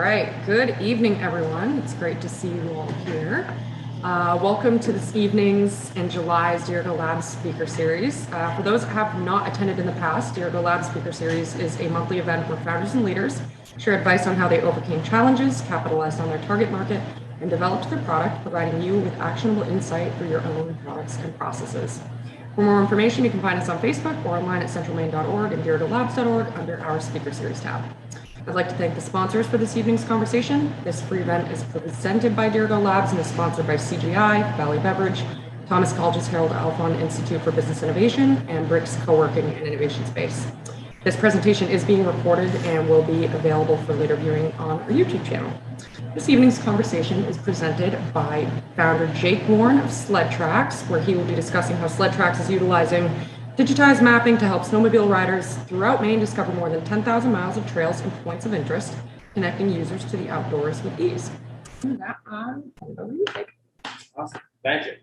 right, good evening, everyone. It's great to see you all here. Welcome to this evening's and July's Dirigo Labs Speaker Series. For those that have not attended in the past, Dirigo Labs Speaker Series is a monthly event where founders and leaders share advice on how they overcame challenges, capitalized on their target market, and developed their product, providing you with actionable insight for your own products and processes. For more information, you can find us on Facebook or online at centralmaine.org and dirigolabs.org under our Speaker Series tab. I'd like to thank the sponsors for this evening's conversation. This free event is presented by Dirigo Labs and is sponsored by CGI, Valley Beverage, Thomas College's Harold Alfond Institute for Business Innovation, and BRICS Co-working and Innovation Space. This presentation is being recorded and will be available for later viewing on our YouTube channel. This evening's conversation is presented by founder Jake Warren of SledTRX, where he will be discussing how SledTRX is utilizing digitized mapping to help snowmobile riders throughout Maine discover more than 10,000 miles of trails and points of interest, connecting users to the outdoors with ease. And that, over to you, Jake. Awesome. Thank you.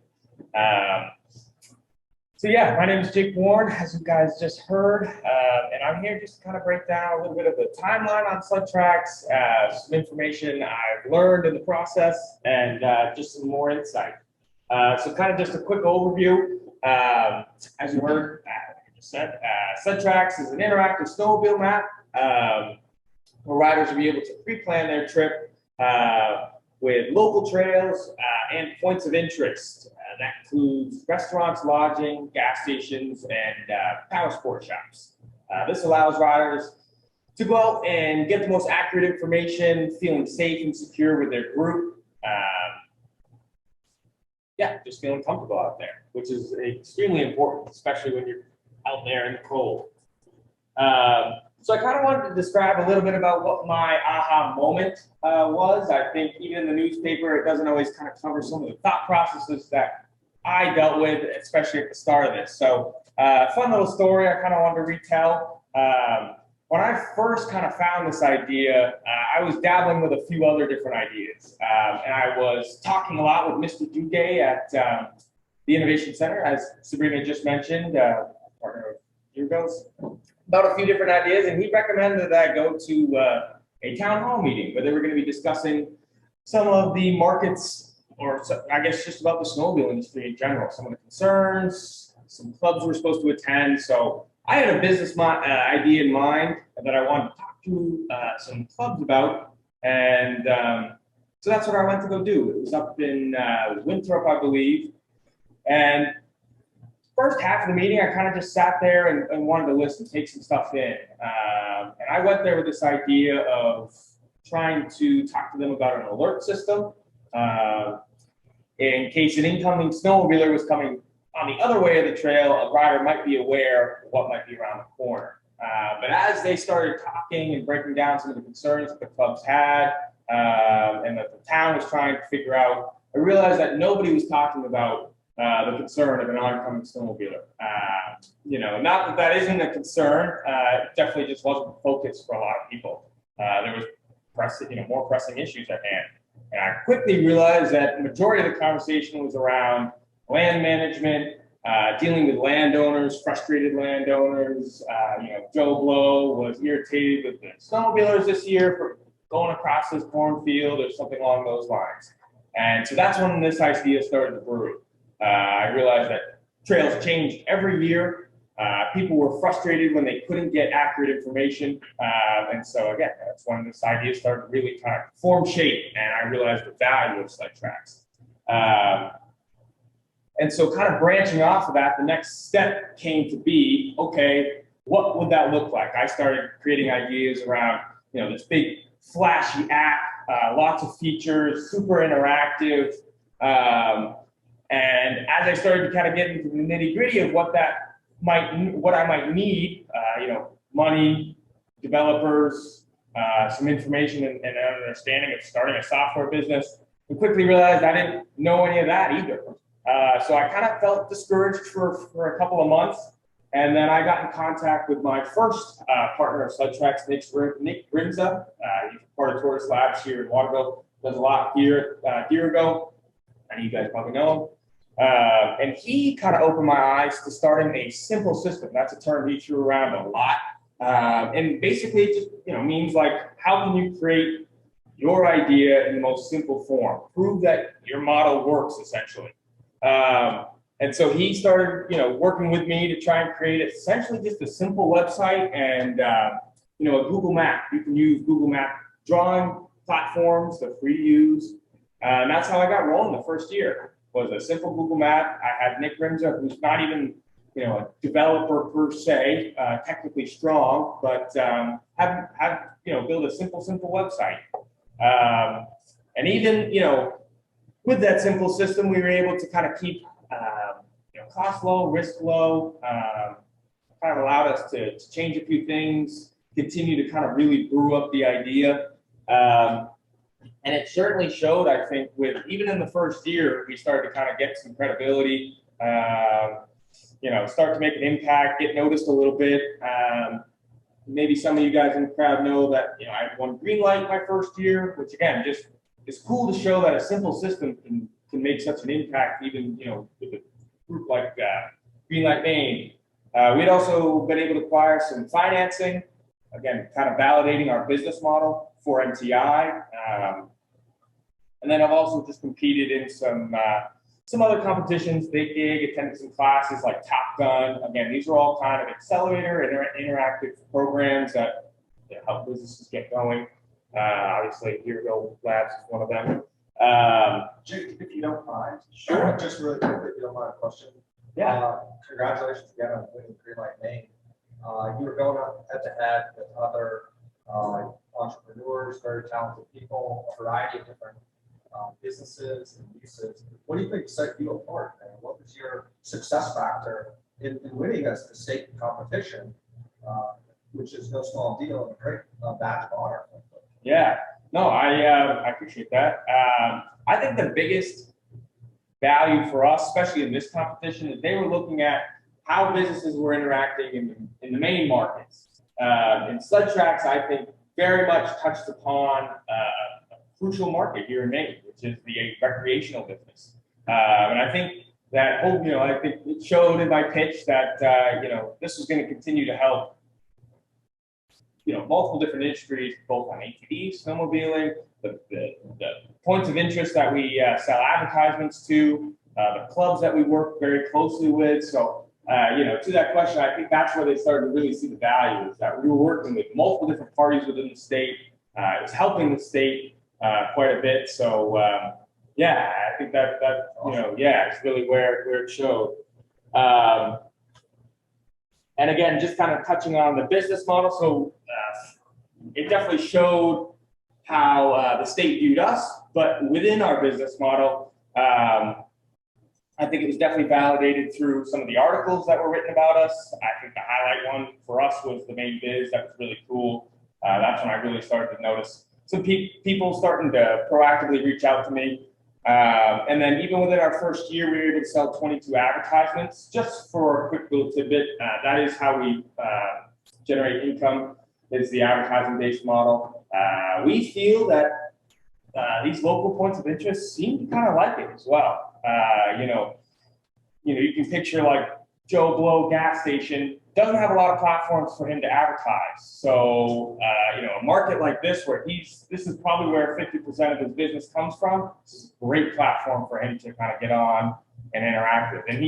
So yeah, my name is Jake Warren, as you guys just heard, and I'm here just to kind of break down a little bit of the timeline on SledTRX, some information I've learned in the process, and just some more insight. So kind of just a quick overview. As you heard, like I just said, SledTRX is an interactive snowmobile map where riders will be able to pre-plan their trip with local trails and points of interest. That includes restaurants, lodging, gas stations, and power sport shops. This allows riders to go out and get the most accurate information, feeling safe and secure with their group. Yeah, just feeling comfortable out there, which is extremely important, especially when you're out there in the cold. So I kind of wanted to describe a little bit about what my aha moment was. I think even in the newspaper, it doesn't always kind of cover some of the thought processes that I dealt with, especially at the start of this. So fun little story I kind of wanted to retell. When I first kind of found this idea, I was dabbling with a few other different ideas. And I was talking a lot with Mr. Duguay at the Innovation Center, as Sabrina just mentioned, partner of Dirigo's, about a few different ideas. And he recommended that I go to a town hall meeting where they were going to be discussing some of the markets, or I guess just about the snowmobile industry in general, some of the concerns, some clubs were supposed to attend. So I had a business idea in mind that I wanted to talk to some clubs about, and so that's what I went to go do. It was up in Winthrop, I believe, and first half of the meeting, I kind of just sat there and wanted to listen, take some stuff in, and I went there with this idea of trying to talk to them about an alert system in case an incoming snowmobiler was coming on the other way of the trail, a rider might be aware of what might be around the corner. But as they started talking and breaking down some of the concerns that the clubs had and that the town was trying to figure out, I realized that nobody was talking about the concern of an oncoming snowmobiler. Not that that isn't a concern. It definitely just wasn't the focus for a lot of people. There was more pressing issues at hand. And I quickly realized that the majority of the conversation was around land management, dealing with landowners, frustrated landowners. Joe Blow was irritated with the snowmobilers this year for going across his cornfield or something along those lines. And so that's when this idea started to brew. I realized that trails changed every year. People were frustrated when they couldn't get accurate information. And so again, that's when this idea started to really kind of form shape, and I realized the value of SledTRX. And so kind of branching off of that, the next step came to be, okay, what would that look like? I started creating ideas around, this big flashy app, lots of features, super interactive. And as I started to kind of get into the nitty gritty of what I might need, money, developers, some information and an understanding of starting a software business, we quickly realized I didn't know any of that either. So I kind of felt discouraged for a couple of months, and then I got in contact with my first partner of SledTRX, Nick Grimza. He's part of Tourist Labs here in Waterville, does a lot here at Dirigo, and you guys probably know him. And he kind of opened my eyes to starting a simple system. That's a term he threw around a lot. And basically it just means like, how can you create your idea in the most simple form. Prove that your model works, essentially. And so he started, working with me to try and create essentially just a simple website and, a Google Map. You can use Google Map drawing platforms. They're free to use. And that's how I got rolling the first year. Was a simple Google Map. I had Nick Rimza, who's not even, a developer per se, technically strong, but had build a simple website. And even, with that simple system, we were able to kind of keep, cost low, risk low, kind of allowed us to change a few things, continue to kind of really brew up the idea. And it certainly showed, I think, with even in the first year, we started to kind of get some credibility, start to make an impact, get noticed a little bit. Maybe some of you guys in the crowd know that, I won green light my first year, which again, just it's cool to show that a simple system can make such an impact, even, with a group like Greenlight Maine. We'd also been able to acquire some financing, again, kind of validating our business model for MTI. And then I've also just competed in some other competitions, Big Gig, attended some classes like Top Gun. Again, these are all kind of accelerator and interactive programs that help businesses get going. Obviously, Here Go Labs is one of them. Jake, if you don't mind, sure. Just really quick, if you don't mind a question. Yeah. Congratulations again on winning Greenlight Maine. You were going up head to head with other entrepreneurs, very talented people, a variety of different businesses and uses. What do you think set you apart? And what was your success factor in winning as the state competition, which is no small deal and a great badge of honor? Yeah, no, I appreciate that. I think the biggest value for us, especially in this competition, is they were looking at how businesses were interacting in the Maine markets. In SledTRX, I think very much touched upon a crucial market here in Maine, which is the recreational business. And I think that, I think it showed in my pitch that, this was going to continue to help, multiple different industries, both on ATVs, snowmobiling, the points of interest that we sell advertisements to, the clubs that we work very closely with. So, to that question, I think that's where they started to really see the value, is that we were working with multiple different parties within the state. It was helping the state quite a bit. So, I think that it's really where it showed. And again, just kind of touching on the business model. So it definitely showed how the state viewed us, but within our business model, I think it was definitely validated through some of the articles that were written about us. I think the highlight one for us was the Maine Biz. That was really cool. That's when I really started to notice some people starting to proactively reach out to me. And then even within our first year, we were able to sell 22 advertisements. Just for a quick little tidbit, that is how we generate income, is the advertising-based model. We feel that these local points of interest seem to kind of like it as well. You can picture like Joe Blow gas station doesn't have a lot of platforms for him to advertise. So, a market like this, where this is probably where 50% of his business comes from, this is a great platform for him to kind of get on and interact with. And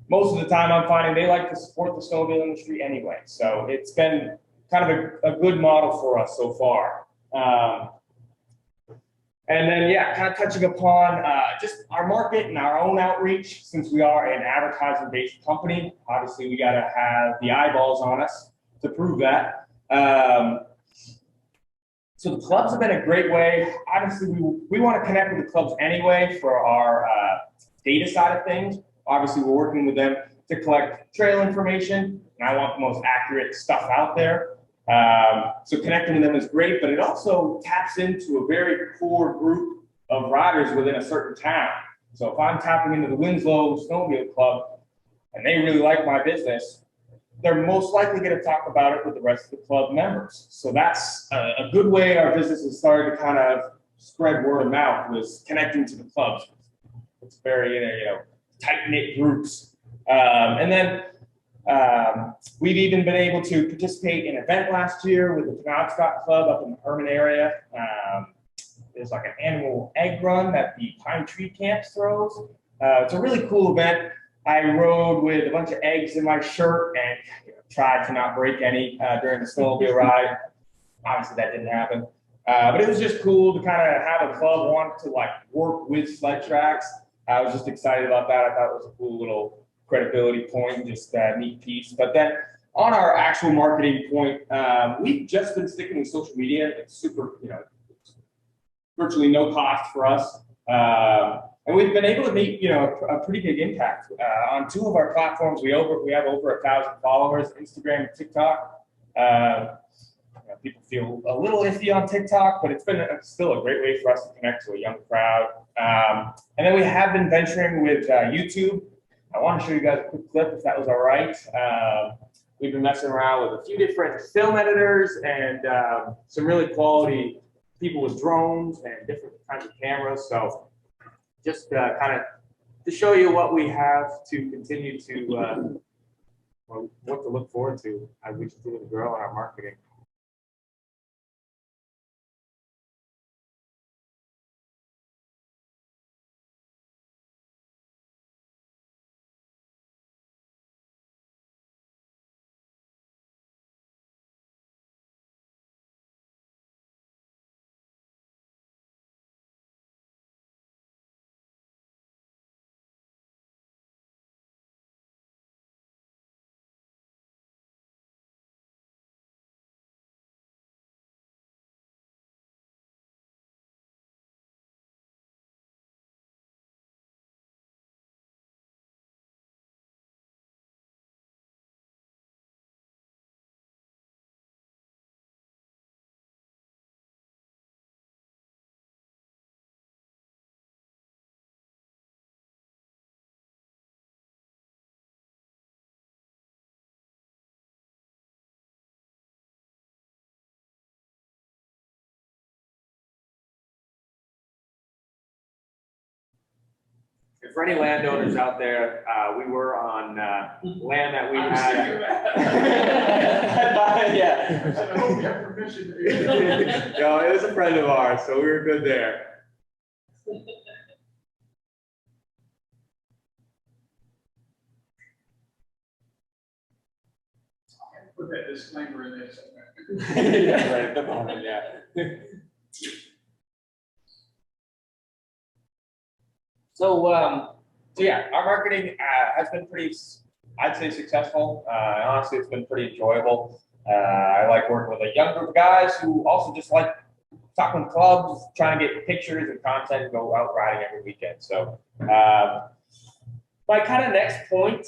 most of the time I'm finding they like to support the snowmobile industry anyway. So it's been kind of a good model for us so far. And then, kind of touching upon just our market and our own outreach, since we are an advertising-based company. Obviously, we got to have the eyeballs on us to prove that. So the clubs have been a great way. Obviously, we want to connect with the clubs anyway for our data side of things. Obviously, we're working with them to collect trail information, and I want the most accurate stuff out there. So connecting with them is great, but it also taps into a very core group of riders within a certain town. So if I'm tapping into the Winslow Snowmobile Club and they really like my business, they're most likely going to talk about it with the rest of the club members. So that's a good way our business has started to kind of spread word of mouth, was connecting to the clubs. It's very, tight-knit groups. And then we've even been able to participate in an event last year with the Penobscot Club up in the Herman area. there's like an annual egg run that the Pine Tree Camps throws. It's a really cool event. I rode with a bunch of eggs in my shirt and tried to not break any during the snowmobile ride. Obviously, that didn't happen. But it was just cool to kind of have a club want to like work with SledTRX. I was just excited about that. I thought it was a cool little credibility point and just a neat piece. But then on our actual marketing point, we've just been sticking with social media. It's super, virtually no cost for us. And we've been able to make, a pretty big impact. On two of our platforms, we have over 1,000 followers, Instagram and TikTok. People feel a little iffy on TikTok, but it's been still a great way for us to connect to a young crowd. And then we have been venturing with YouTube. I want to show you guys a quick clip if that was all right. We've been messing around with a few different film editors and some really quality people with drones and different kinds of cameras. So just kind of to show you what we have to continue to, what to look forward to as we continue to grow in our marketing. And for any landowners out there, we were on land that we had. Yeah. I don't get permission to do No, it was a friend of ours, so we were good there. Put that disclaimer in there somewhere. Yeah, right at the moment, yeah. So yeah, our marketing has been pretty, I'd say, successful. And honestly, it's been pretty enjoyable. I like working with a young group of guys who also just like talking with clubs, trying to get pictures and content and go out riding every weekend. So my kind of next point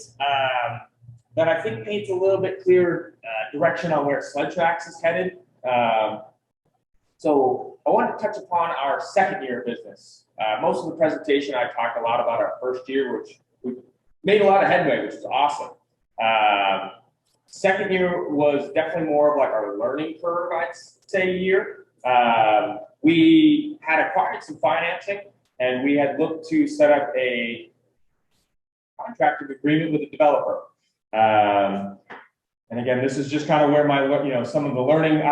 that I think paints a little bit clearer direction on where SledTRX is headed. So I wanted to touch upon our second year of business. Most of the presentation, I talked a lot about our first year, which we made a lot of headway, which is awesome. Second year was definitely more of like our learning curve, I'd say, year. We had acquired some financing, and we had looked to set up a contracting agreement with a developer. And again, this is just kind of where my, some of the learning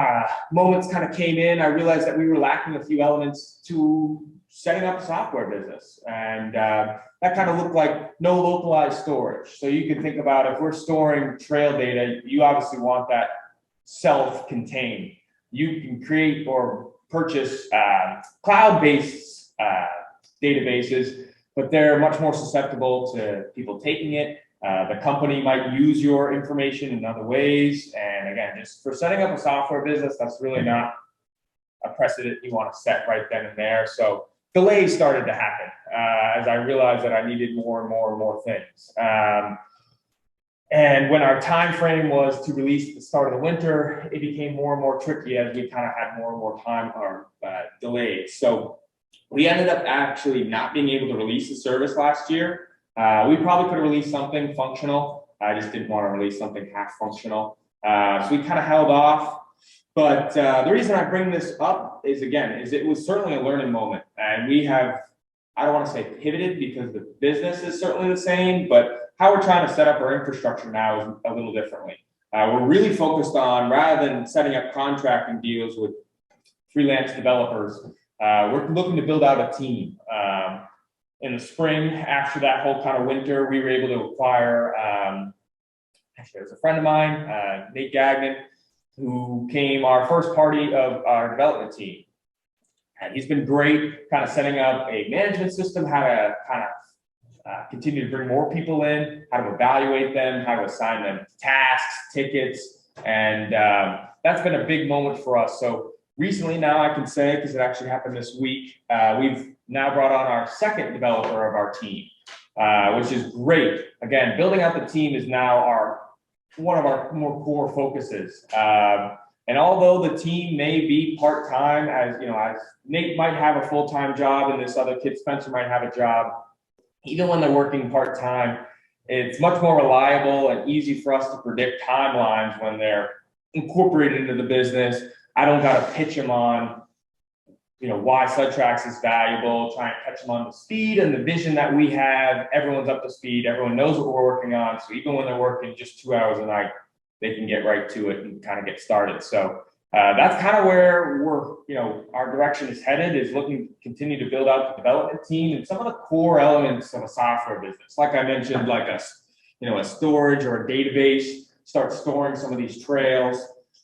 moments kind of came in. I realized that we were lacking a few elements to setting up a software business. And that kind of looked like no localized storage. So you can think about if we're storing trail data, you obviously want that self-contained. You can create or purchase cloud-based databases, but they're much more susceptible to people taking it. The company might use your information in other ways. And again, just for setting up a software business, that's really not a precedent you want to set right then and there. So delays started to happen as I realized that I needed more and more things. And when our time frame was to release at the start of the winter, it became more and more tricky as we kind of had more and more time or delays. So we ended up actually not being able to release the service last year. We probably could have released something functional. I just didn't want to release something half functional. So we kind of held off. But the reason I bring this up is, again, it was certainly a learning moment. And we have, I don't want to say pivoted because the business is certainly the same, but how we're trying to set up our infrastructure now is a little differently. We're really focused on, rather than setting up contracting deals with freelance developers, we're looking to build out a team. In the spring, after that whole kind of winter, we were able to acquire, actually, there's a friend of mine, Nate Gagnon, who came our first party of our development team. And he's been great, kind of setting up a management system, how to kind of continue to bring more people in, how to evaluate them, how to assign them tasks, tickets, and that's been a big moment for us. So recently now I can say, because it actually happened this week, we've now brought on our second developer of our team, which is great. Again, building out the team is now one of our more core focuses. And although the team may be part-time, as you know, as Nate might have a full-time job and this other kid, Spencer, might have a job, even when they're working part-time, it's much more reliable and easy for us to predict timelines when they're incorporated into the business. I don't got to pitch them on, you know, why SledTRX is valuable, try and catch them on the speed and the vision that we have. Everyone's up to speed. Everyone knows what we're working on. So even when they're working just 2 hours a night, they can get right to it and kind of get started. So that's kind of where our direction is headed, is looking to continue to build out the development team and some of the core elements of a software business. Like I mentioned, like a storage or a database, start storing some of these trails.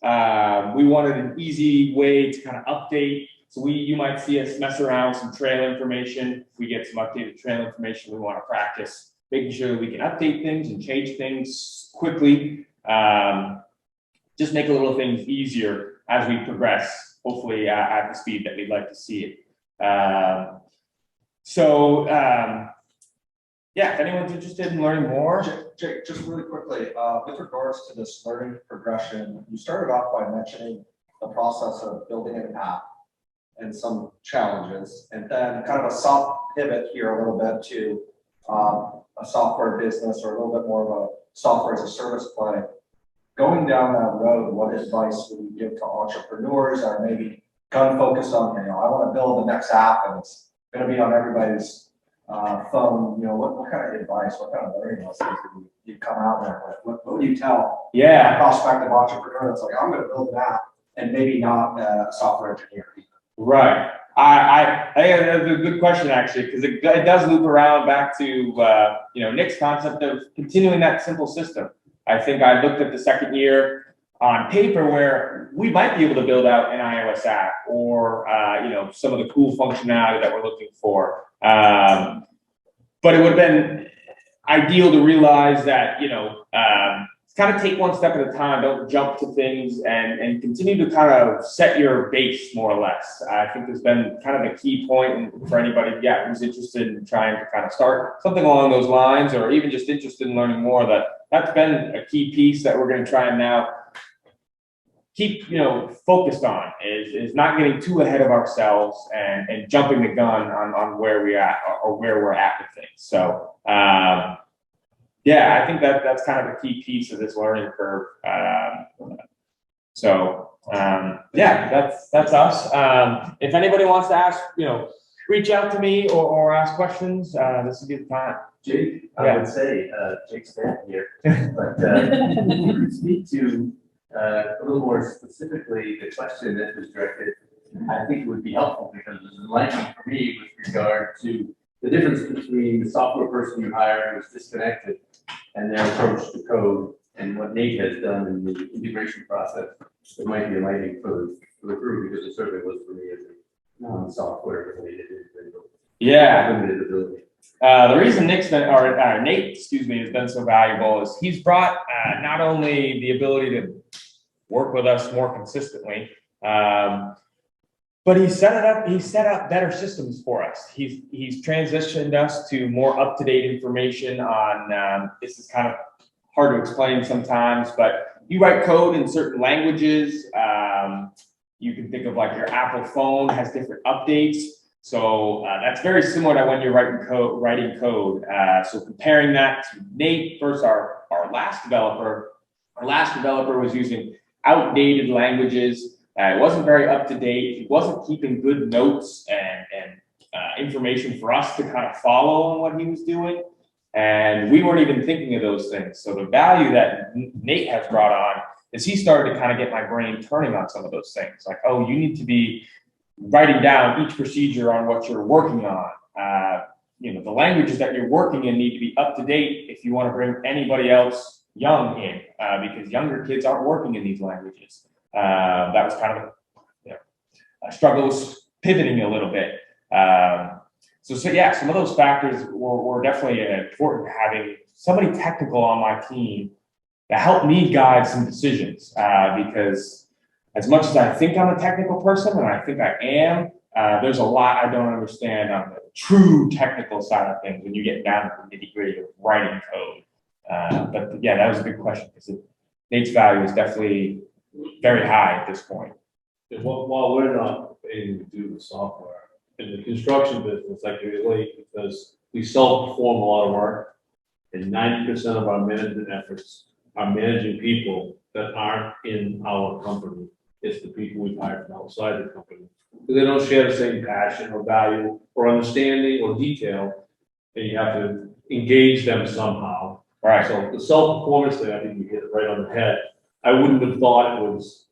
We wanted an easy way to kind of update. So you might see us mess around with some trail information. If we get some updated trail information, we want to practice making sure that we can update things and change things quickly. Just make a little things easier as we progress, hopefully at the speed that we'd like to see it. Yeah, if anyone's interested in learning more. Jake, just really quickly, with regards to this learning progression, you started off by mentioning the process of building an app and some challenges, and then kind of a soft pivot here a little bit to a software business, or a little bit more of a software as a service play. Going down that road, what advice would you give to entrepreneurs that are maybe gun focused on, I want to build the next app and it's going to be on everybody's phone? What kind of advice, what kind of learning lessons do you come out there with? What would you tell a prospective entrepreneur that's like, I'm going to build an app and maybe not a software engineer? Right. I think that's a good question, actually, because it does loop around back to Nick's concept of continuing that simple system. I think I looked at the second year on paper where we might be able to build out an iOS app or some of the cool functionality that we're looking for. But it would have been ideal to realize that kind of take one step at a time. Don't jump to things, and continue to kind of set your base more or less. I think there's been kind of a key point for anybody, who's interested in trying to kind of start something along those lines, or even just interested in learning more. That's been a key piece that we're going to try and now keep focused on, is not getting too ahead of ourselves and jumping the gun on where we're at or where we're at with things. So I think that's kind of a key piece of this learning curve. That's us. If anybody wants to ask, reach out to me or ask questions. This is a good time. Jake, I would say, Jake's Stan here, but if you could speak to a little more specifically the question that was directed, I think it would be helpful, because it was enlightening for me with regard to the difference between the software person you hire who is disconnected and their approach to code, and what Nate has done in the integration process. It might be enlightening for the crew, because it certainly was for me as a non-software related individual. Limited ability. The reason Nate, has been so valuable is he's brought not only the ability to work with us more consistently, but he set up better systems for us. He's transitioned us to more up-to-date information on, this is kind of hard to explain sometimes, but you write code in certain languages. You can think of like your Apple phone has different updates. So that's very similar to when you're writing code. So comparing that to Nate versus our last developer. Our last developer was using outdated languages. It wasn't very up to date. He wasn't keeping good notes and information for us to kind of follow on what he was doing. And we weren't even thinking of those things. So the value that Nate has brought on is he started to kind of get my brain turning on some of those things. Like, oh, you need to be writing down each procedure on what you're working on. The languages that you're working in need to be up to date if you want to bring anybody else young in, because younger kids aren't working in these languages. That was kind of a struggle was pivoting a little bit. So yeah, some of those factors were definitely important, having somebody technical on my team to help me guide some decisions, because as much as I think I'm a technical person, and I think I am, there's a lot I don't understand on the true technical side of things when you get down to the nitty-gritty of writing code. But yeah, that was a good question, because Nate's value is definitely very high at this point. While we're not able to do the software, in the construction business, I can relate, because we self-perform a lot of work, and 90% of our management efforts are managing people that aren't in our company. It's the people we've hired from outside the company. Because they don't share the same passion or value or understanding or detail, and you have to engage them somehow. Right. So the self-performance thing, I think you hit it right on the head. I wouldn't have thought it was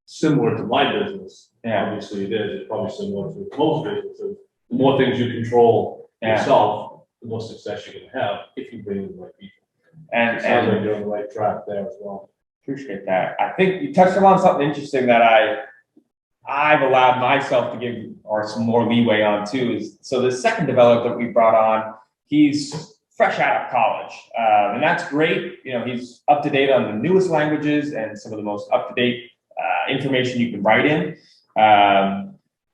similar to my business. Yeah. Obviously it is. It's probably similar to most businesses. The more things you control yourself, the more success you're going to have if you bring in the right people. And it sounds like you're on the right track there as well. Appreciate that. I think you touched on something interesting that I've allowed myself to give or some more leeway on too. Is so the second developer that we brought on, he's fresh out of college, and that's great. He's up to date on the newest languages and some of the most up to date information you can write in.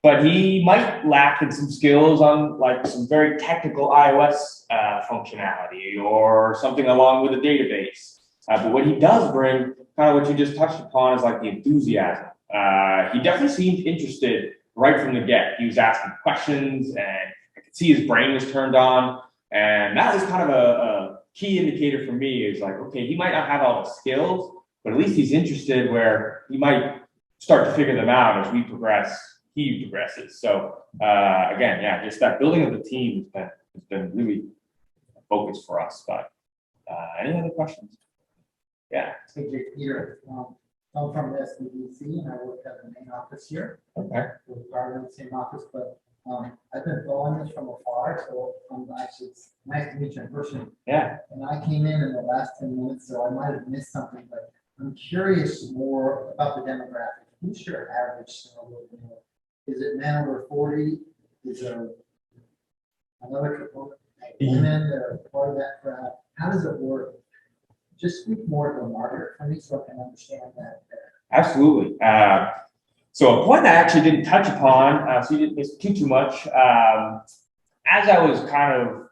But he might lack in some skills on like some very technical iOS functionality or something along with a database. But what he does bring, kind of what you just touched upon, is like the enthusiasm. He definitely seemed interested right from the get. He was asking questions, and I could see his brain was turned on. And that was kind of a key indicator for me, is like, okay, he might not have all the skills, but at least he's interested, where he might start to figure them out as we progress. He progresses. So again, yeah, just that building of the team has been really a focus for us. But any other questions? Yeah. Hey, Jake, Peter, I'm from the SDDC, and I work at the main office here. Okay. We're part of the same office, but I've been following this from afar, so actually it's nice to meet you in person. Yeah. And I came in the last 10 minutes, so I might have missed something, but I'm curious more about the demographic. Who's your average snowmobiler? Is it men over 40? Is there another component, like women that are part of that crowd? How does it work? Just speak more to the market for me so I can understand that better. Absolutely. So a point I actually didn't touch upon, so you didn't miss too much. As I was kind of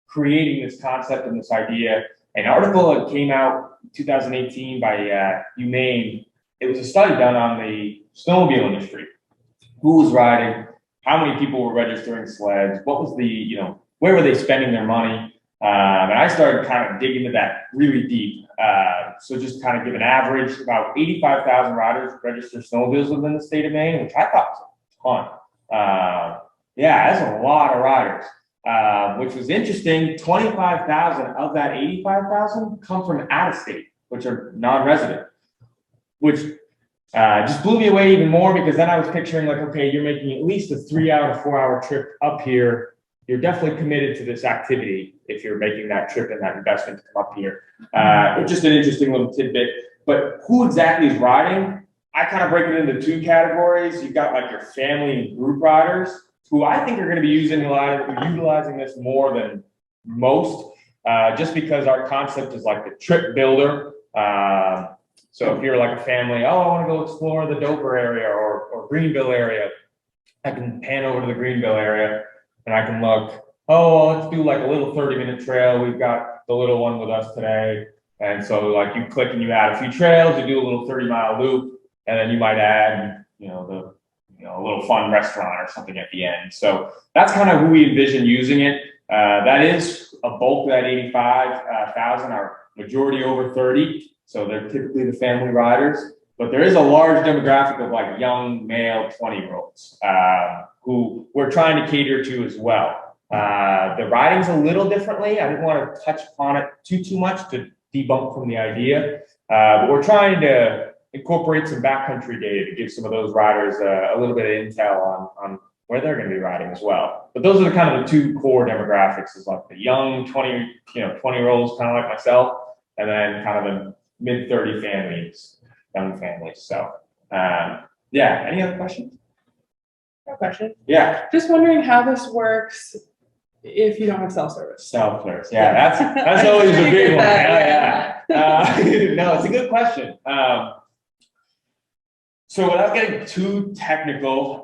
creating this concept and this idea, an article that came out in 2018 by Maine. It was a study done on the snowmobile industry. Who was riding? How many people were registering sleds? What was the, where were they spending their money? And I started kind of digging into that really deep. So just kind of give an average, about 85,000 riders register snowmobiles within the state of Maine, which I thought was a ton. Yeah, that's a lot of riders, which was interesting. 25,000 of that 85,000 come from out of state, which are non-resident, which just blew me away even more, because then I was picturing like, okay, you're making at least a 3-hour to 4-hour trip up here. You're definitely committed to this activity if you're making that trip and that investment to come up here. It's just an interesting little tidbit. But who exactly is riding? I kind of break it into 2 categories. You've got like your family and group riders, who I think are going to be utilizing this more than most, just because our concept is like the trip builder. So if you're like a family, I want to go explore the Dover area or Greenville area, I can pan over to the Greenville area and I can look, let's do like a little 30-minute trail. We've got the little one with us today. And so like you click and you add a few trails, you do a little 30-mile loop, and then you might add, a little fun restaurant or something at the end. So that's kind of who we envision using it. That is a bulk of that 85,000, our majority over 30. So they're typically the family riders, but there is a large demographic of like young male 20-year-olds who we're trying to cater to as well. The riding's a little differently. I didn't want to touch upon it too much to debunk from the idea, but we're trying to incorporate some backcountry data to give some of those riders a little bit of intel on where they're going to be riding as well. But those are kind of the two core demographics, is like the young 20-year-olds, kind of like myself, and then kind of the mid-30 families, young families. So, yeah. Any other questions? No question. Yeah. Just wondering how this works if you don't have self-service. Self-service. Yeah, that's always a big one. That, Yeah. No, it's a good question. So without getting too technical,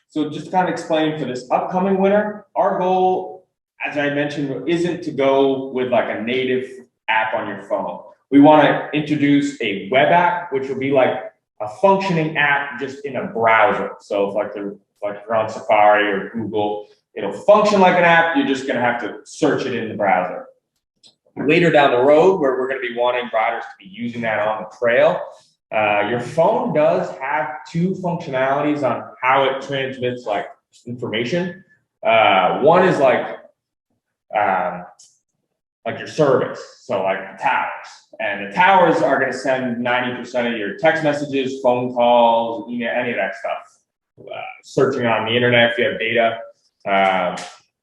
so just to kind of explain, for this upcoming winter, our goal, as I mentioned, isn't to go with like a native app on your phone. We want to introduce a web app, which will be like a functioning app just in a browser. So if like you're on Safari or Google, it'll function like an app. You're just going to have to search it in the browser. Later down the road, where we're going to be wanting riders to be using that on the trail, your phone does have two functionalities on how it transmits like information. One is like your service, so like the towers, and the towers are going to send 90% of your text messages, phone calls, email, any of that stuff. Searching on the internet if you have data,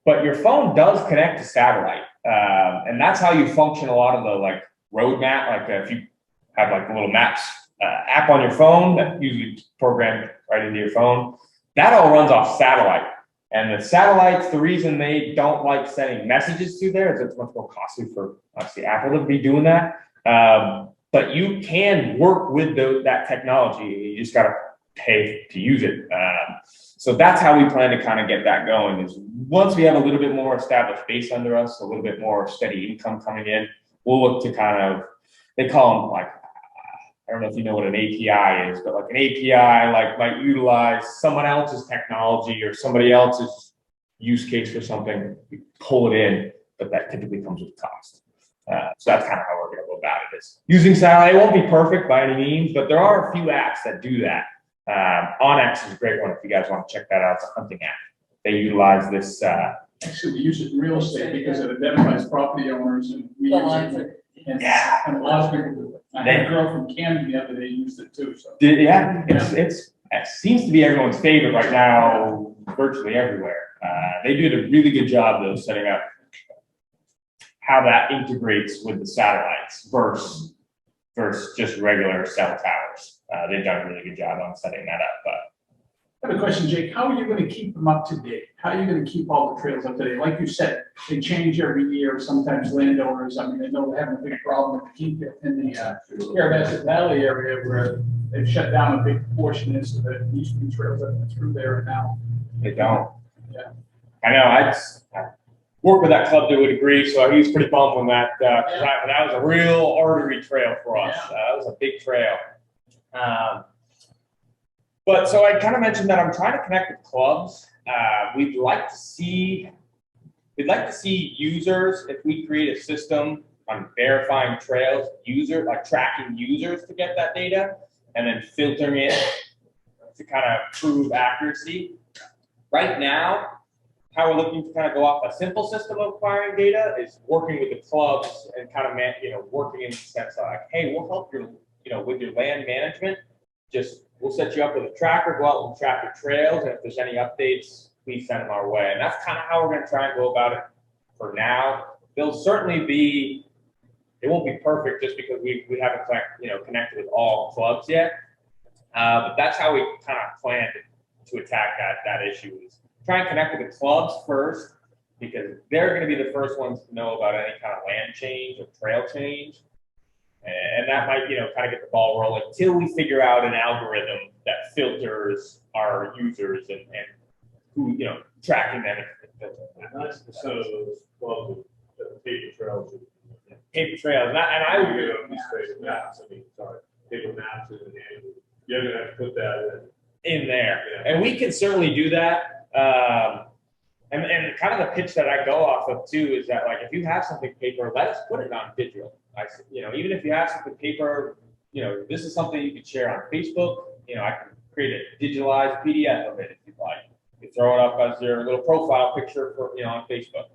but your phone does connect to satellite, and that's how you function a lot of the like road map. Like if you have like the little maps app on your phone that usually programmed right into your phone, that all runs off satellite. And the satellites, the reason they don't like sending messages through there is it's much more costly for obviously Apple to be doing that. But you can work with that technology. You just got to pay to use it. So that's how we plan to kind of get that going, is once we have a little bit more established base under us, a little bit more steady income coming in, we'll look to kind of, they call them like, I don't know if you know what an API is, but like an API like might utilize someone else's technology or somebody else's use case for something, you pull it in, but that typically comes with cost. So that's kind of how we're going to go about it. Is using satellite. It won't be perfect by any means, but there are a few apps that do that. OnX is a great one if you guys want to check that out. It's a hunting app. They utilize this. Actually, we use it in real estate because it identifies property owners, and we The use lines it. And a lot of people do it. I had a girl from Camden the other day used it too. So Yeah, it seems to be everyone's favorite right now, virtually everywhere. They did a really good job though setting up how that integrates with the satellites versus just regular cell towers. They've done a really good job on setting that up. But I have a question, Jake. How are you going to keep them up to date? How are you going to keep all the trails up to date? Like you said, they change every year. Sometimes landowners, I mean, they know they're having a big problem with the keep in the Carabasset Valley area where they've shut down a big portion of the used to be trails up and through there and now. they don't. Yeah. I know. I work with that club to a degree, so he was pretty bummed on that. That was a real artery trail for us. Yeah. That was a big trail. But so I kind of mentioned that I'm trying to connect with clubs. We'd like to see users, if we create a system on verifying trails, tracking users to get that data and then filtering it to kind of prove accuracy. Right now, how we're looking to kind of go off a simple system of acquiring data is working with the clubs and kind of working in the sense of like, hey, we'll help your with your land management. We'll set you up with a tracker, go out and track your trails, and if there's any updates, please send them our way. And that's kind of how we're going to try and go about it for now. There'll certainly be, it won't be perfect just because we haven't connected with all clubs yet. But that's how we kind of plan to attack that issue, is try and connect with the clubs first, because they're going to be the first ones to know about any kind of land change or trail change. And that might, kind of get the ball rolling until we figure out an algorithm that filters our users and who, tracking them. 90% of those clubs are paper trails. Paper trails, and I would do These paper maps. Paper maps and you're gonna have to put that in there, Yeah. and we can certainly do that. And kind of the pitch that I go off of too is that, like, if you have something paper, let us put it on digital. Even if you have something paper, this is something you can share on Facebook. I can create a digitalized PDF of it if you'd like. You throw it up as your little profile picture for on Facebook.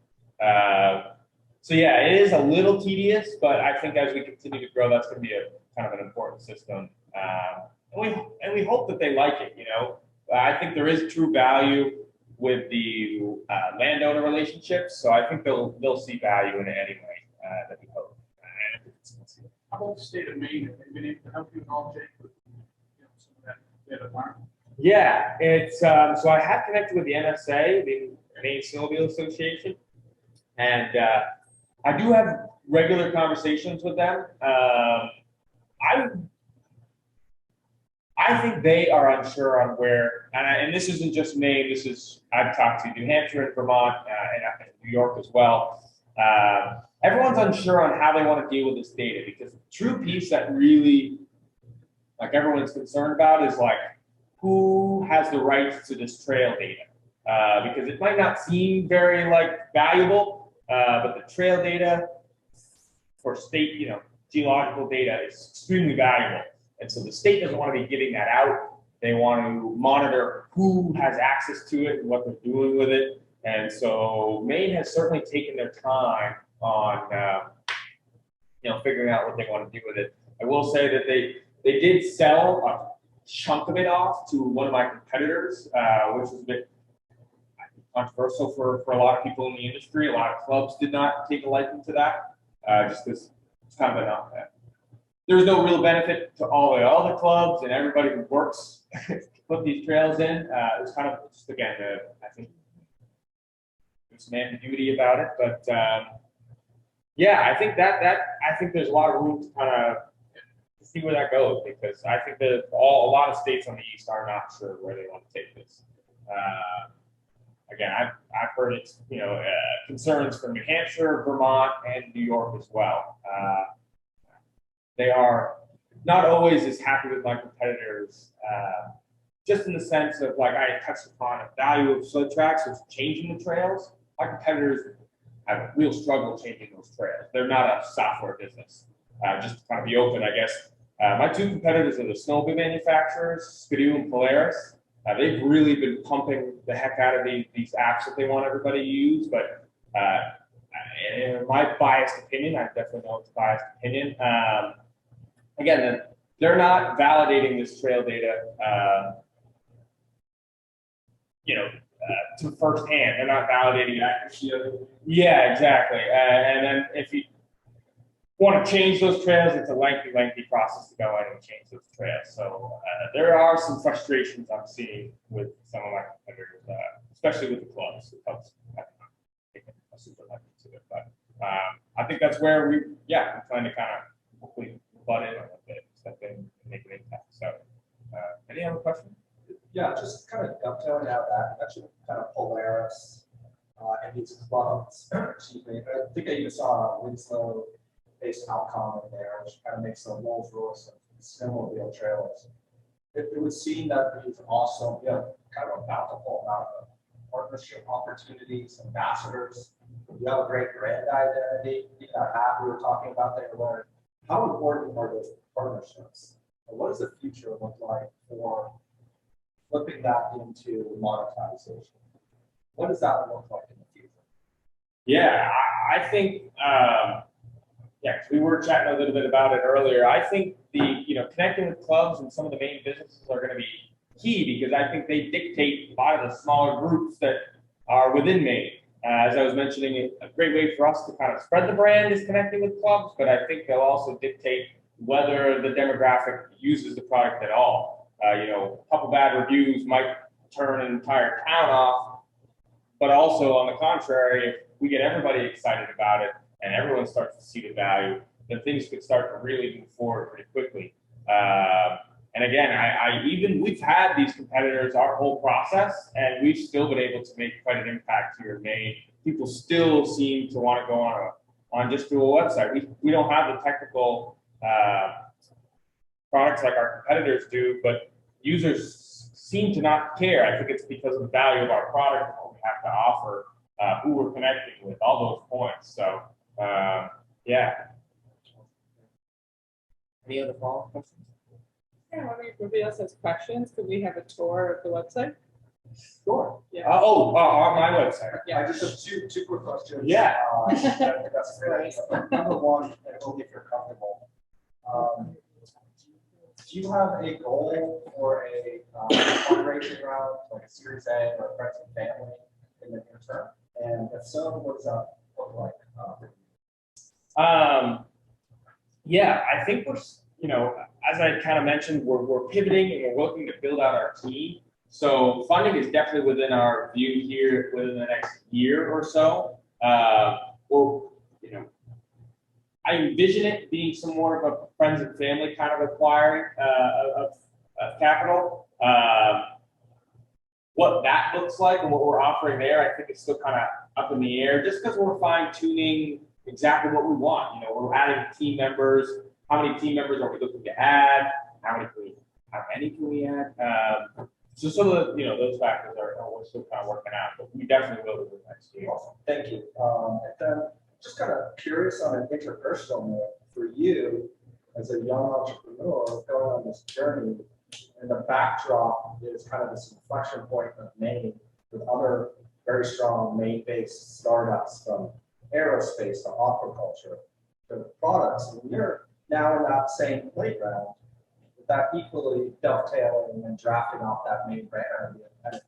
So yeah, it is a little tedious, but I think as we continue to grow, that's going to be a kind of an important system. And we hope that they like it, you know. I think there is true value with the landowner relationships, so I think they'll see value in it anyway, that we hope. And I think it's How about the state of Maine? Have they been able to help you at all, Jake, with, some of that data learned? Yeah, it's so I have connected with the NSA, the Maine Snowmobile Association, and I do have regular conversations with them. I think they are unsure on where, and this isn't just Maine. This is I've talked to New Hampshire and Vermont and New York as well. Everyone's unsure on how they want to deal with this data, because the true piece that really, like, everyone's concerned about is like, who has the rights to this trail data? Because it might not seem very like valuable, but the trail data for state, you know, geological data is extremely valuable. And so the state doesn't want to be giving that out. They want to monitor who has access to it and what they're doing with it. And so Maine has certainly taken their time on, you know, figuring out what they want to do with it. I will say that they did sell a chunk of it off to one of my competitors, which was a bit controversial for a lot of people in the industry. A lot of clubs did not take a liking to that, just because it's kind of enough. There's no real benefit to all the other clubs and everybody who works to put these trails in. It's kind of just, again, I think there's some ambiguity about it, but yeah, I think I think there's a lot of room to kind of see where that goes, because I think that a lot of states on the east are not sure where they want to take this. Again, I've heard it's, you know, concerns from New Hampshire, Vermont, and New York as well. They are not always as happy with my competitors, just in the sense of, like I touched upon, the value of SledTRX is changing the trails. My competitors have a real struggle changing those trails. They're not a software business. Just to kind of be open, I guess. My two competitors are the snowmobile manufacturers, Skidoo and Polaris. They've really been pumping the heck out of these apps that they want everybody to use, but in my biased opinion, I definitely know it's a biased opinion. Again, they're not validating this trail data, you know, to firsthand. They're not validating accuracy of it. Yeah, exactly. And then if you want to change those trails, it's a lengthy process to go in and change those trails. So there are some frustrations I'm seeing with some of my competitors, especially with the clubs. The clubs have not taken a super liking to it, but I think that's where we're trying to kind of hopefully butt in a little bit, step in and make an impact. So any other questions? Yeah, just kind of dovetailing out that, you mentioned kind of Polaris and these clubs. Excuse me. I think I even saw a Winslow-based outcome in there, which kind of makes the Rolls Royce of snowmobile trailers. It would seem that these also, you know, kind of a bountiful amount of partnership opportunities, ambassadors. You have a great brand identity. You know, app we were talking about there, where how important are those partnerships? And what does the future look like for flipping that into monetization? What does that look like in the future? Yeah, I think, we were chatting a little bit about it earlier. I think connecting with clubs and some of the main businesses are going to be key, because I think they dictate a lot of the smaller groups that are within Maine. As I was mentioning, a great way for us to kind of spread the brand is connecting with clubs, but I think they'll also dictate whether the demographic uses the product at all. A couple bad reviews might turn an entire town off, but also on the contrary, if we get everybody excited about it and everyone starts to see the value, then things could start to really move forward pretty quickly. And again, we've had these competitors our whole process, and we've still been able to make quite an impact here in Maine. People still seem to want to go on just through a website. We don't have the technical products like our competitors do, but users seem to not care. I think it's because of the value of our product, what we have to offer, who we're connecting with, all those points. So, yeah. Any other follow-up questions? Yeah, I wonder if anybody else has questions. Could we have a tour of the website? Sure. Yeah. On my website. I just have two quick questions. Yeah. I think that's a great idea. Number one, and only if you're comfortable. Do you have a goal or a fundraising round, like a Series A or a friends and family in the near term? And if so, what does that look like? Yeah, I think we're, as I kind of mentioned, we're pivoting and we're looking to build out our team. So funding is definitely within our view here within the next year or so. I envision it being some more of a friends and family kind of acquiring of capital. What that looks like and what we're offering there, I think it's still kind of up in the air, just because we're fine tuning exactly what we want. We're adding team members. How many team members are we looking to add? How many can we add? So some of the, those factors are we're still kind of working out, but we definitely will do the next year. Awesome. Thank you. And then just kind of curious on an interpersonal note for you as a young entrepreneur going on this journey, and the backdrop is kind of this inflection point of Maine with other very strong Maine-based startups from aerospace to aquaculture to products. And you're now in that same playground, with that equally dovetailing and drafting off that Maine brand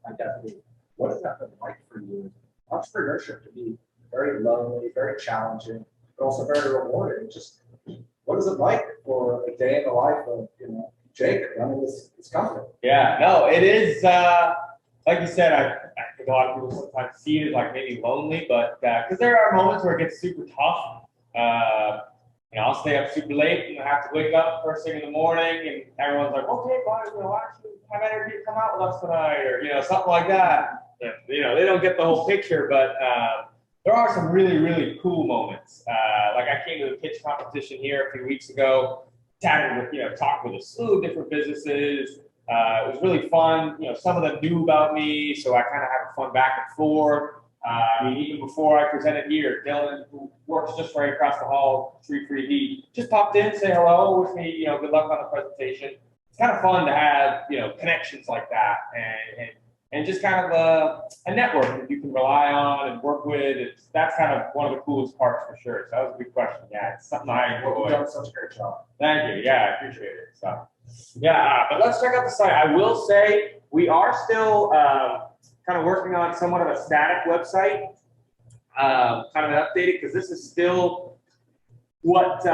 identity. What has that been like for you? Entrepreneurship to be very lonely, very challenging, but also very rewarding. Just what is it like for a day in the life of Jake running this company? Yeah, no, it is like you said. I think a lot of people sometimes see it as like maybe lonely, but because there are moments where it gets super tough. I'll stay up super late and I have to wake up first thing in the morning, and everyone's like, "Okay, why don't you have energy to come out with us tonight?" Or something like that. They don't get the whole picture, but there are some really, really cool moments. Like I came to the pitch competition here a few weeks ago, talked with a slew of different businesses. It was really fun. Some of them knew about me, so I kind of had a fun back and forth. Even before I presented here, Dylan, who works just right across the hall, tree free, he just popped in, say hello, wish me, good luck on the presentation. It's kind of fun to have, connections like that, and just kind of a network that you can rely on and work with. That's kind of one of the coolest parts for sure. So that was a good question. Yeah, it's something I enjoy. You've done such a great job. Thank you. Yeah, I appreciate it. So, but let's check out the site. I will say we are still kind of working on somewhat of a static website, kind of updated, because this is still what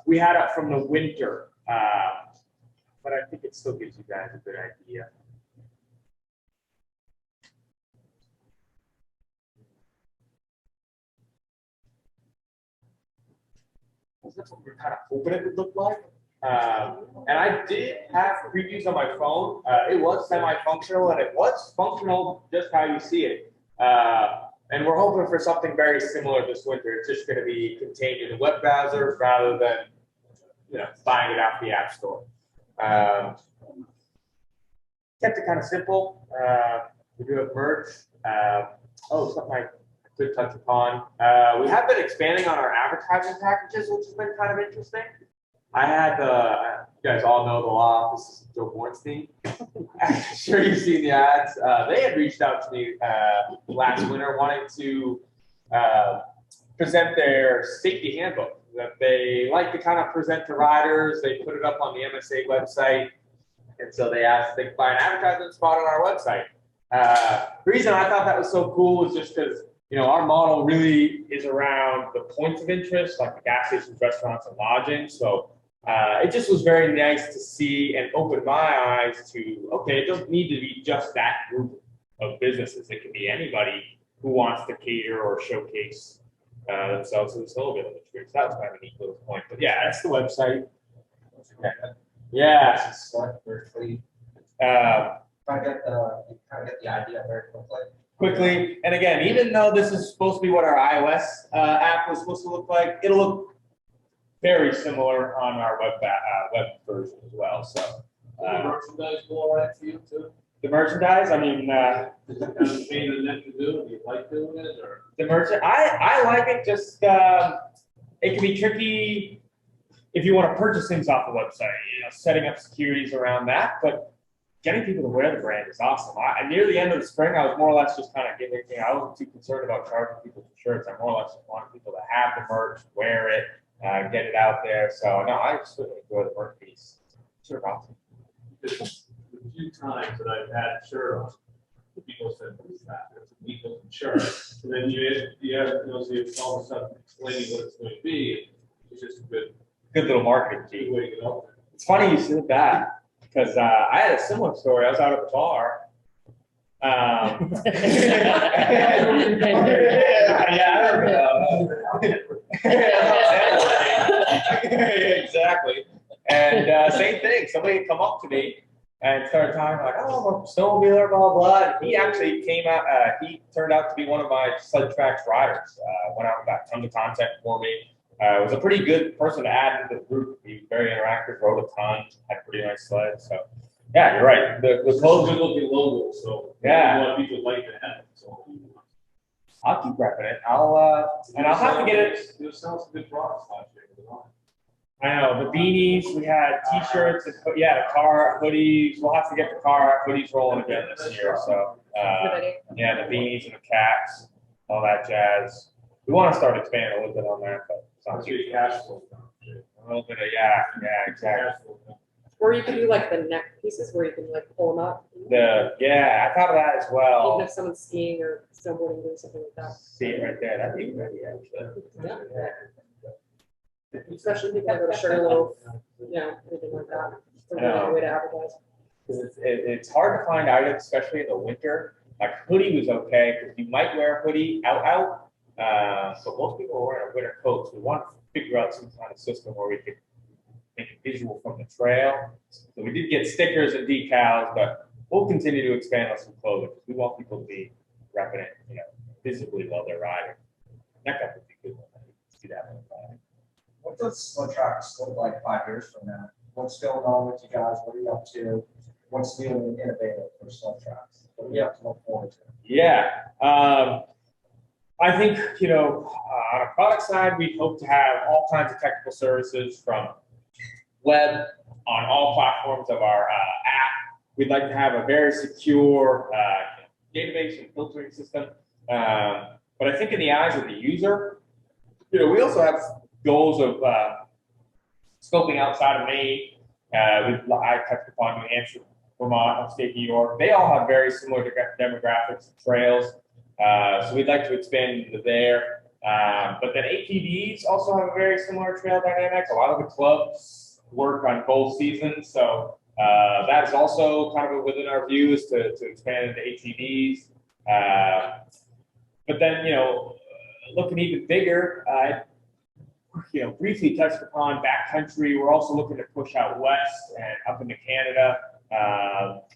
we had up from the winter. But I think it still gives you guys a good idea. That's what we're kind of hoping it would look like. And I did have previews on my phone. It was semi-functional, and it was functional just how you see it. And we're hoping for something very similar this winter. It's just going to be contained in the web browser rather than buying it out the App Store. Kept it kind of simple. We do have merch. Something I could touch upon. We have been expanding on our advertising packages, which has been kind of interesting. I had you guys all know the law. This is Joe Bornstein. I'm sure you've seen the ads. They had reached out to me last winter wanting to present their safety handbook that they like to kind of present to riders. They put it up on the MSA website. And so they asked if they could buy an advertisement spot on our website. The reason I thought that was so cool is just because our model really is around the points of interest, like the gas stations, restaurants, and lodging. So it just was very nice to see and open my eyes to, okay, it doesn't need to be just that group of businesses. It can be anybody who wants to cater or showcase themselves in the snowmobile industry. So that was kind of a neat little point. But yeah, that's the website. Yeah. Very clean. Kind of get the idea very quickly. And again, even though this is supposed to be what our iOS app was supposed to look like, it'll look very similar on our web version as well. So the merchandise go all right for you too? The merchandise, I mean, is it kind of pain in the neck to do? Do you like doing it, or the merchant? I like it. Just it can be tricky if you want to purchase things off the website. Setting up securities around that, but getting people to wear the brand is awesome. Near the end of the spring, I was more or less just kind of getting everything. I wasn't too concerned about charging people for shirts. I more or less just wanted people to have the merch, wear it, get it out there. So no, I just really enjoy the merch piece. Sure, Rob. Because the few times that I've had a shirt on, people said, what is that? It's a legal shirt. And then you have, you know, so you have all the stuff explaining what it's going to be. It's just a good Little marketing good team. way to get out there. It's funny you said that because I had a similar story. I was out at the bar. Exactly. And same thing. Somebody had come up to me and started talking like, "Oh, I'm a snowmobiler, blah blah blah." And he actually came out. He turned out to be one of my SledTRX riders. Went out and got tons of content for me. Was a pretty good person to add to the group. He was very interactive, rode a ton, had a pretty nice sled. So, yeah, you're right. The It's a clothes. good looking logo, so Yeah. a lot of people like to have it. So I'll keep repping it. I'll have to get it. You sell some good products last year. I know, the beanies, we had t-shirts, and, yeah, the car hoodies, we'll have to get the car hoodies rolling again this year, so, yeah, the beanies and the caps, all that jazz. We want to start expanding a little bit on that, but it's not That's your cash flow. a little bit of, yeah, exactly. Cash flow. Or you can do like the neck pieces where you can like pull them up. Yeah, I thought of that as Even well. if someone's skiing or snowboarding, doing something like that. See it right there, that'd be good, actually. Yeah. Especially if you go to Sugarloaf, you know, anything like that. It's a really good way to advertise. Because it's hard to find items, especially in the winter. Like hoodie was okay, because you might wear a hoodie out. So most people are wearing a winter coat. So we want to figure out some kind of system where we could make a visual from the trail. So we did get stickers and decals, but we'll continue to expand on some clothing. We want people to be repping it, you know, visibly while they're riding. That would be good. See that one. What does SledTRX look like 5 years from now? What's going on with you guys? What are you up to? What's new and innovative for SledTRX? What do we have to look forward to? Yeah, I think, you know, on a product side, we hope to have all kinds of technical services from web on all platforms of our app. We'd like to have a very secure database and filtering system. But I think in the eyes of the user, you know, we also have goals of scoping outside of Maine. I touched upon New Hampshire, Vermont, upstate New York. They all have very similar demographics and trails. So we'd like to expand into there. But then ATVs also have a very similar trail dynamics. A lot of the clubs work on both seasons. So that is also kind of within our view is to expand into ATVs. But then, you know, looking even bigger, you know, briefly touched upon backcountry. We're also looking to push out west and up into Canada.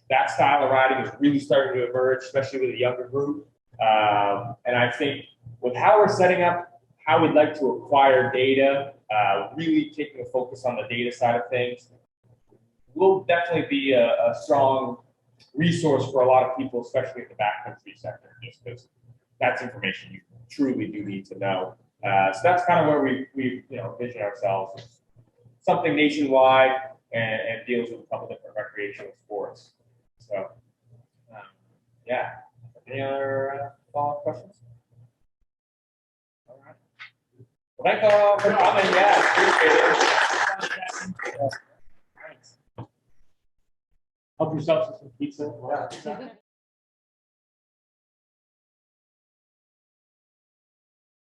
That style of riding is really starting to emerge, especially with a younger group. And I think with how we're setting up, how we'd like to acquire data, really taking a focus on the data side of things, will definitely be a strong resource for a lot of people, especially in the backcountry sector, just because that's information you truly do need to know. So that's kind of where we you know, vision ourselves as something nationwide and deals with a couple different recreational sports. So, yeah. Any other follow-up questions? All right. Well, thank you all for coming. Yeah, appreciate it. Thanks. Help yourself to some pizza.